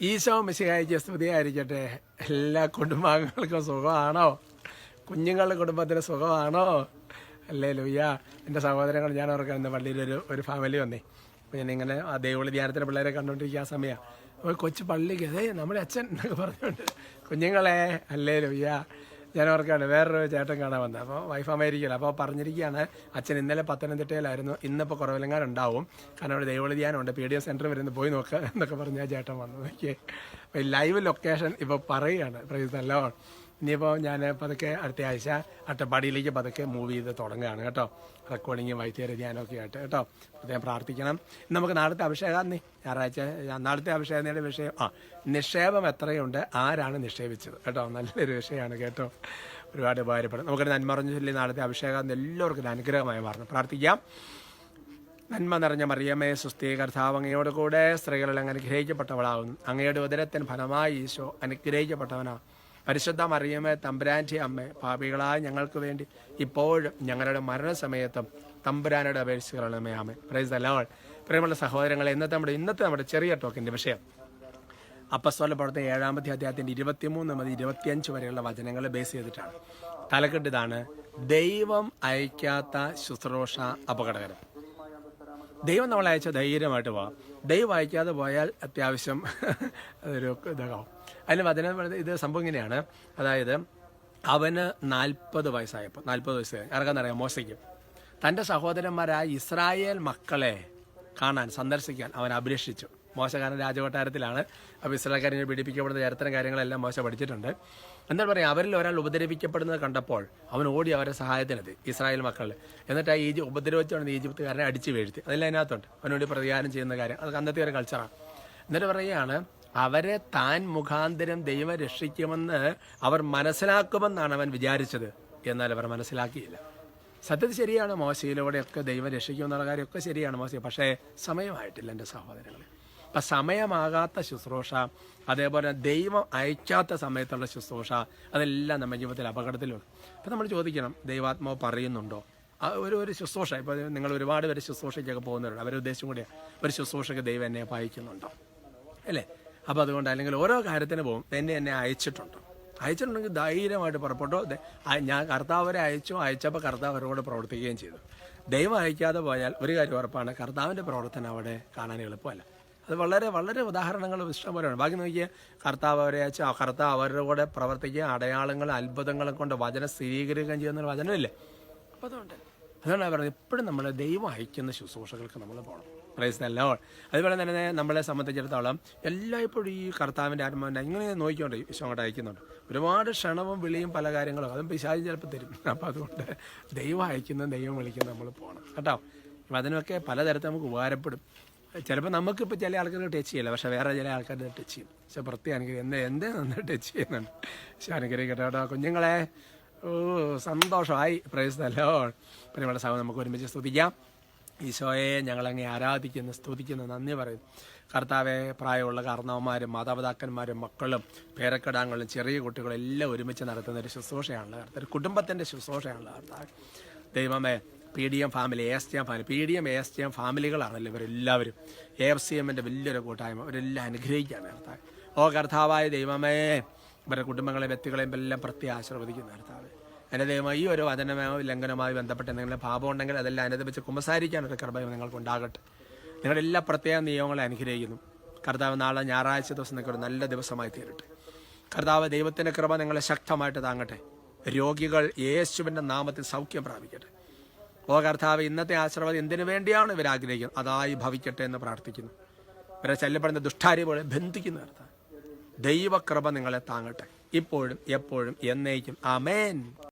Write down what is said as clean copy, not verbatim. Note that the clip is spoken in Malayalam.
ഈശോ മിശിഹായിക്ക് സ്തുതിയായിരിക്കട്ടെ. എല്ലാ കുടുംബാംഗങ്ങൾക്കും സുഖമാണോ? കുഞ്ഞുങ്ങളുടെ കുടുംബത്തിന് സുഖമാണോ? ഹല്ലേലൂയ. എൻ്റെ സഹോദരങ്ങൾ, ഞാൻ ഓർക്കാൻ ഇന്ന് പള്ളിയിലൊരു ഫാമിലി വന്നേ. അപ്പോൾ ഞാനിങ്ങനെ ആ ദൈവവിളി ധ്യാനത്തിലെ പിള്ളേരെ കണ്ടുകൊണ്ടിരിക്കുക ആ സമയമാണ്. അപ്പോൾ കൊച്ചു പള്ളിക്ക് നമ്മുടെ അച്ഛൻ എന്നൊക്കെ പറഞ്ഞുകൊണ്ട് കുഞ്ഞുങ്ങളെ ഹല്ലേലൂയ. ഞാൻ ഓർക്കാണ് വേറൊരു ചേട്ടൻ കാണാൻ വന്നത്. അപ്പോൾ വൈഫ് അമേരിക്കയിലാണ്. അപ്പോൾ പറഞ്ഞിരിക്കുകയാണ്, അച്ഛൻ ഇന്നലെ പത്തനംതിട്ടയിലായിരുന്നു, ഇന്നിപ്പോൾ കുറവിലങ്ങാനുണ്ടാവും, കാരണം അവിടെ ദൈവവിളി ധ്യാനമുണ്ട്, PDS സെൻറ്റർ വരുന്ന പോയി നോക്കുക എന്നൊക്കെ പറഞ്ഞ് ആ ചേട്ടൻ വന്നത്. അപ്പോൾ ഈ ലൈവ് ലൊക്കേഷൻ ഇപ്പോൾ പറയുകയാണ്. Price the Lord. ഇനിയിപ്പോൾ ഞാൻ പതുക്കെ അടുത്ത ആഴ്ച അട്ടപ്പാടിയിലേക്ക് പതുക്കെ മൂവ് ചെയ്ത് തുടങ്ങുകയാണ് കേട്ടോ. റെക്കോർഡിങ്ങും വൈദ്യുതി ധ്യാനമൊക്കെ ആയിട്ട് കേട്ടോ. അദ്ദേഹം പ്രാർത്ഥിക്കണം. നമുക്ക് നാളത്തെ അഭിഷേകം ഞായറാഴ്ച നാളത്തെ അഭിഷേകത്തിൻ്റെ വിഷയം നിക്ഷേപം എത്രയുണ്ട്, ആരാണ് നിക്ഷേപിച്ചത് കേട്ടോ. നല്ലൊരു വിഷയമാണ് കേട്ടോ. ഒരുപാട് ഉപകാരപ്പെടും. നമുക്കൊരു നന്മ പറഞ്ഞു ചൊല്ലി നാളത്തെ അഭിഷേകം എല്ലാവർക്കും അനുഗ്രഹമായി മാറണം. പ്രാർത്ഥിക്കാം. നന്മ നിറഞ്ഞ മറിയമേ സുസ്ഥി, കർത്താവ് അങ്ങയോട് കൂടെ സ്ത്രീകളിൽ അങ്ങ് അനുഗ്രഹിക്കപ്പെട്ടവളാകുന്നു. അങ്ങയുടെ ഉദരത്തിന് ഫലമായി ഈശോ അനുഗ്രഹിക്കപ്പെട്ടവനാണ്. പരിശുദ്ധ മറിയമേ തമ്പുരാൻ്റെ അമ്മേ, പാപികളായ ഞങ്ങൾക്ക് വേണ്ടി ഇപ്പോഴും ഞങ്ങളുടെ മരണസമയത്തും തമ്പുരാനോട് അപേക്ഷിക്കണമേ. ആമേൻ. Praise the Lord. പ്രിയമുള്ള സഹോദരങ്ങളെ, ഇന്നത്തെ നമ്മുടെ ചെറിയ ടോക്കിൻ്റെ വിഷയം അപ്പസ്തോല പ്രവർത്തനം 7-ാമത്തെ അധ്യായത്തിൻ്റെ 23 മുതൽ 25 വരെയുള്ള വചനങ്ങളെ ബേസ് ചെയ്തിട്ടാണ്. തലക്കെട്ട് ഇതാണ്: ദൈവം അയക്കാത്ത ശുശ്രൂഷ അപകടകരം. ദൈവം നമ്മളെ അയച്ച ധൈര്യമായിട്ട് പോകാം. ദൈവം അയക്കാതെ പോയാൽ അത്യാവശ്യം അതൊരു ഇതാകാവും. അതിന് വചനം ഇത് സംഭവം ഇങ്ങനെയാണ്. അതായത് അവന് 40 വയസ്സായപ്പോൾ 40 വയസ്സ് ആർക്കാന്നറിയാം, മോശയ്ക്ക് തൻ്റെ സഹോദരന്മാരായ ഇസ്രായേൽ മക്കളെ കാണാൻ സന്ദർശിക്കാൻ അവൻ അഭിലഷിച്ചു. മോശകാരൻ രാജകൊട്ടാരത്തിലാണ്. അപ്പോൾ ഇസ്രായേൽക്കാരെ പീഡിപ്പിക്കപ്പെടുന്ന ചരിത്രം കാര്യങ്ങളെല്ലാം മോശ പഠിച്ചിട്ടുണ്ട്. എന്താ പറയുക, അവരിൽ ഒരാൾ ഉപദ്രവിക്കപ്പെടുന്നത് കണ്ടപ്പോൾ അവൻ ഓടി അവരുടെ സഹായത്തിനെത്തി, ഇസ്രായേൽ മക്കൾ. എന്നിട്ട് ആ ഉപദ്രവിച്ചുകൊണ്ട് ഈജിപ്തുകാരനെ അടിച്ചു വീഴ്ത്തി. അതെല്ലാം അതിനകത്തുണ്ട്. അവനോട് പ്രതികാരം ചെയ്യുന്ന കാര്യം, അത് അന്നത്തെ ഒരു കൾച്ചറാണ്. എന്നിട്ട് പറയുകയാണ്, അവരെ താൻ മുഖാന്തരം ദൈവം രക്ഷിക്കുമെന്ന് അവർ മനസ്സിലാക്കുമെന്നാണ് അവൻ വിചാരിച്ചത്. എന്നാൽ അവർ മനസ്സിലാക്കിയില്ല. സത്യത്തിൽ ശരിയാണ്, മോശയിലൂടെയൊക്കെ ദൈവം രക്ഷിക്കുമെന്നുള്ള കാര്യമൊക്കെ ശരിയാണ് മോശ. പക്ഷേ സമയമായിട്ടില്ല എൻ്റെ സഹോദരങ്ങളെ. അപ്പം സമയമാകാത്ത ശുശ്രൂഷ, അതേപോലെ ദൈവം അയക്കാത്ത സമയത്തുള്ള ശുശ്രൂഷ, അതെല്ലാം നമ്മുടെ ജീവിതത്തിൽ അപകടത്തിൽ വരും. അപ്പം നമ്മൾ ചോദിക്കണം, ദൈവാത്മാവ് പറയുന്നുണ്ടോ? ഒരു ശുശ്രൂഷ, ഇപ്പോൾ നിങ്ങൾ ഒരുപാട് പേര് ശുശ്രൂഷയ്ക്കൊക്കെ പോകുന്നവരുണ്ട്. അവരുടെ ഉദ്ദേശം കൂടിയാണ്, ഒരു ശുശ്രൂഷയ്ക്ക് ദൈവം എന്നെ അയക്കുന്നുണ്ടോ അല്ലേ? അപ്പോൾ അതുകൊണ്ട് അല്ലെങ്കിൽ ഓരോ കാര്യത്തിന് പോകും, എന്നെ അയച്ചിട്ടുണ്ടെങ്കിൽ ധൈര്യമായിട്ട് പുറപ്പെട്ടോ. ഞാൻ കർത്താവരെ അയച്ചപ്പോൾ കർത്താവ് അവരോട് പ്രവർത്തിക്കുകയും ചെയ്തു. ദൈവം അയക്കാതെ പോയാൽ ഒരു കാര്യം ഉറപ്പാണ്, കർത്താവിൻ്റെ പ്രവർത്തനം അവിടെ കാണാൻ എളുപ്പമല്ല. അത് വളരെ വളരെ ഉദാഹരണങ്ങൾ ഇഷ്ടംപോലെയാണ്. ബാക്കി നോക്കിയാൽ കർത്താവ് അവരെ അയച്ചു, കർത്താവ് അവരുടെ കൂടെ പ്രവർത്തിക്കുകയും അടയാളങ്ങളും അത്ഭുതങ്ങളും കൊണ്ട് വചനം സ്ഥിരീകരിക്കുകയും ചെയ്യുന്ന വചനമില്ലേ. അപ്പോൾ അതുകൊണ്ടാണ് പറയുന്നത്, എപ്പോഴും നമ്മൾ ദൈവം അയക്കുന്ന ശുശ്രൂഷകൾക്ക് നമ്മൾ പോകണം. Price the Lord. അതുപോലെ തന്നെ നമ്മളെ സംബന്ധിച്ചിടത്തോളം എല്ലായ്പ്പോഴും ഈ കർത്താവിൻ്റെ ആത്മാവിൻ്റെ ഇങ്ങനെ നോക്കിക്കൊണ്ട് ഈശോ അങ്ങോട്ട് അയക്കുന്നുണ്ട്. ഒരുപാട് ക്ഷണവും വിളിയും പല കാര്യങ്ങളും, അതും പിശാചി ചിലപ്പോൾ തരും. അപ്പോൾ അതുകൊണ്ട് ദൈവം അയക്കുന്ന ദൈവം വിളിക്കുന്ന നമ്മൾ പോകണം കേട്ടോ. അതിനൊക്കെ പലതരത്തിൽ നമുക്ക് ഉപകാരപ്പെടും. ചിലപ്പോൾ നമുക്കിപ്പോൾ ചില ആൾക്കാർക്ക് ടച്ച് ചെയ്യില്ല, പക്ഷേ വേറെ ചില ആൾക്കാർ ടച്ച് ചെയ്യും. പക്ഷെ പ്രത്യേകം എന്തേ നന്നായി ടച്ച് ചെയ്യുന്നുണ്ട്. പക്ഷെ അനുഗ്രഹിക്കട്ടെ കേട്ടോ കുഞ്ഞുങ്ങളെ. സന്തോഷമായി. Price the Lord. പ്രിയമുള്ള സഹോദരൻ, നമുക്ക് ഒരുമിച്ച് സ്തുതിക്കാം. ഈശോയെ ഞങ്ങളങ്ങ് ആരാധിക്കുന്നു, സ്തുതിക്കുന്നു, നന്ദി പറയുന്നു. കർത്താവെ, പ്രായമുള്ള കാരണവന്മാരും മാതാപിതാക്കന്മാരും മക്കളും പേരക്കിടാങ്ങളും ചെറിയ കുട്ടികളും എല്ലാം ഒരുമിച്ച് നടത്തുന്ന ഒരു ശുശ്രൂഷയാണല്ലോ കർത്താവ്, ഒരു കുടുംബത്തിൻ്റെ ശുശ്രൂഷയാണല്ലോ കർത്താവ്. ദൈവമേ, PDM family, ASTM family, PDM ASTM ഫാമിലികളാണല്ലോ ഇവരെല്ലാവരും. AFCMൻ്റെ വലിയൊരു കൂട്ടായ്മ, ഇവരെല്ലാം അനുഗ്രഹിക്കുകയാണ് കർത്താവ്. കർത്താവായ ദൈവമേ, ഇവരുടെ കുടുംബങ്ങളെയും വ്യക്തികളെയും എല്ലാം പ്രത്യേകം ആശീർവദിക്കുന്ന കർത്താവ്. എൻ്റെ ദൈവമായി ഈ ഒരു വചനമോ ലംഘനവുമായി ബന്ധപ്പെട്ട് എന്തെങ്കിലും പാപം ഉണ്ടെങ്കിൽ അതെല്ലാം അനുദപിച്ച് കുമ്പസാരിക്കാനൊരു കൃപയും നിങ്ങൾക്കുണ്ടാകട്ടെ. നിങ്ങളുടെ എല്ലാ പ്രത്യേക നിയമങ്ങളെ അനുഗ്രഹിക്കുന്നു കർത്താവ്. നാളെ ഞായറാഴ്ച ദിവസം നിങ്ങൾക്ക് ഒരു നല്ല ദിവസമായി തീരട്ടെ കർത്താവ്. ദൈവത്തിൻ്റെ കൃപ നിങ്ങളെ ശക്തമായിട്ട് താങ്ങട്ടെ. രോഗികൾ യേശുവിൻ്റെ നാമത്തിൽ സൗഖ്യം പ്രാപിക്കട്ടെ. കർത്താവ്, ഇന്നത്തെ ആശീർവാദം എന്തിനു വേണ്ടിയാണ് ഇവർ ആഗ്രഹിക്കുന്നത്, അതായി ഭവിക്കട്ടെ എന്ന് പ്രാർത്ഥിക്കുന്നു. ഇവരെ ശല്യപ്പെടുന്ന ദുഷ്ടാരികളെ ബന്ധിക്കുന്ന കർത്താവ്, ദൈവകൃപ നിങ്ങളെ താങ്ങട്ടെ, ഇപ്പോഴും എപ്പോഴും എന്നേക്കും. ആമേൻ.